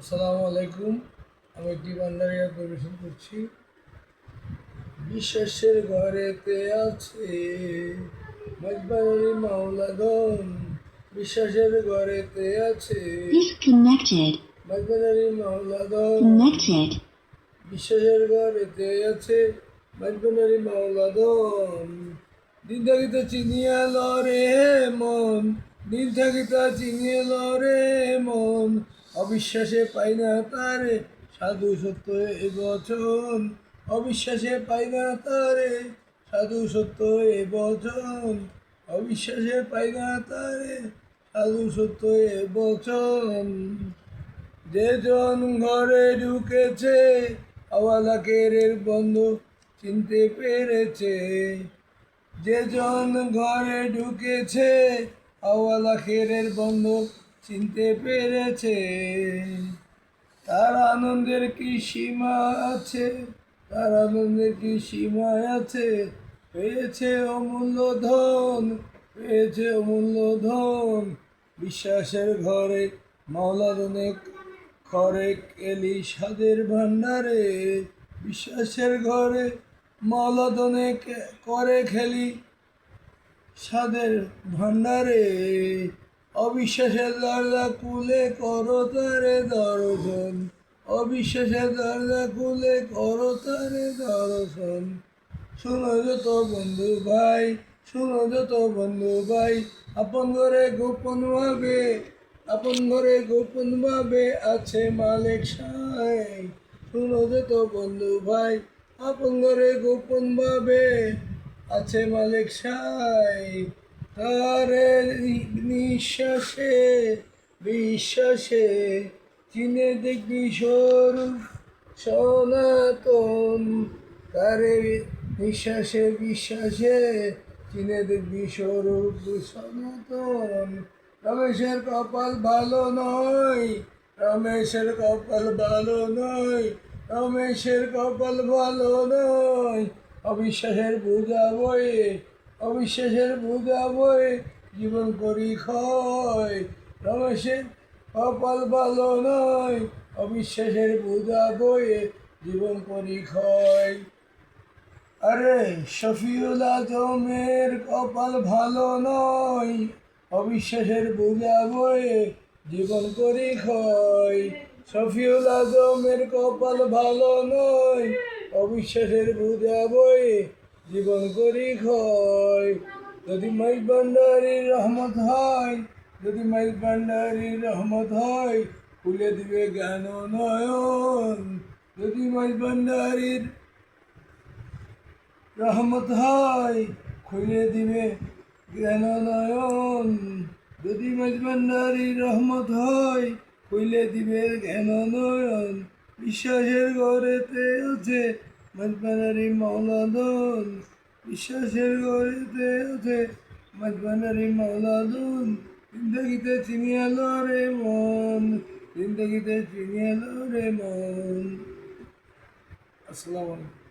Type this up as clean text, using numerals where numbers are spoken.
আসসালামু আলাইকুম। আমি একটি ভান্ডারিয়া পরিবেশন করছি। বিশ্বাসের ঘরেতে আছে মজবারি মাওলাগণ, বিশ্বাসের ঘরেতে আছে Disconnected. মজবারি মাওলাগণ, Connected. বিশ্বাসের ঘরেতে আছে মজবারি মাওলাগণ। দিন থাকিতে চিনিয়া লরে মন, দিন থাকিতে চিনিয়া লরে মন, অবিশ্বাসে পাই না তারে সাধু সত্য এ বচন, অবিশ্বাসে পাই না তারে সাধু সত্য এ বচন, অবিশ্বাসে পাই না তারে সাধু সত্য এ বচন। যে জন ঘরে ঢুকেছে আওয়ালাকের বন্ধ চিনতে পেরেছে, যে জন ঘরে ঢুকেছে আওয়ালা খেরের বন্ধ চিনতে পেরেছে, তার আনন্দের কি সীমা আছে, তার আনন্দের কি সীমা আছে, পেয়েছে অমূল্য ধন, পেয়েছে অমূল্য ধন। বিশ্বাসের ঘরে মাওলাদনে করে এলি সাদের ভান্ডারে, বিশ্বাসের ঘরে মাওলাদনে করে খেলি সাদের ভান্ডারে, অবিশ্বাসের দরজা খুলে করো তারে দর্শন, অবিশ্বাসের দরজা খুলে করো তারে দর্শন। শোনো যত বন্ধু ভাই, শোনো যত বন্ধু ভাই, আপন ঘরে গোপন ভাবে, আপন ঘরে গোপন ভাবে আছে মালিক সাই। শোনো যত বন্ধু ভাই, আপন ঘরে গোপন ভাবে আছে মালিক সাই। তারে নিঃশ্বাসে বিশ্বাসে চিনে দেখবি স্বরূপ সনাতন, তারে নিঃশ্বাসে বিশ্বাসে চিনে দেখবি স্বরূপ সনাতন। রমেশের কপাল ভালো নয়, রমেশের কপাল ভালো নয়, রমেশের কপাল ভালো নয়, অবিশ্বাসের বোঝা বয়ে, অবিশ্বাসের বোঝা বয়ে জীবন করি ক্ষয়। রমেশের কপাল ভালো নয়, অবিশ্বাসের বোঝা বয়ে জীবন করি ক্ষয়। আরে শফিউল আজমের কপাল ভালো নয়, অবিশ্বাসের বোঝা বয়ে জীবন করি ক্ষয়। শফিউল আজমের কপাল ভালো নয়, অবিশ্বাসের বোঝা বয়ে জীবন করি ক্ষয়। যদি মাইজ ভান্ডারীর রহমত হয়, যদি মাইজ ভান্ডারীর রহমত হয়, খুলে দিবে জ্ঞান নয়ন। যদি মাইজ ভান্ডারীর রহমত হয়, খুলে দিবে জ্ঞান নয়ন। যদি মাইজ ভান্ডারীর রহমত হয়, খুলে দিবে জ্ঞান নয়ন। বিশ্বাসের ঘরেতে আছে মাইজ ভান্ডারী মাওলাদন, বিশ্বাসের ঘরেতে আছে মাইজ ভান্ডারী মাওলাদন। জিন্দগিতে চিনিয়ে রে মন, জিন্দগিতে চিনিয়ে রে মন। আসসালামু আলাইকুম।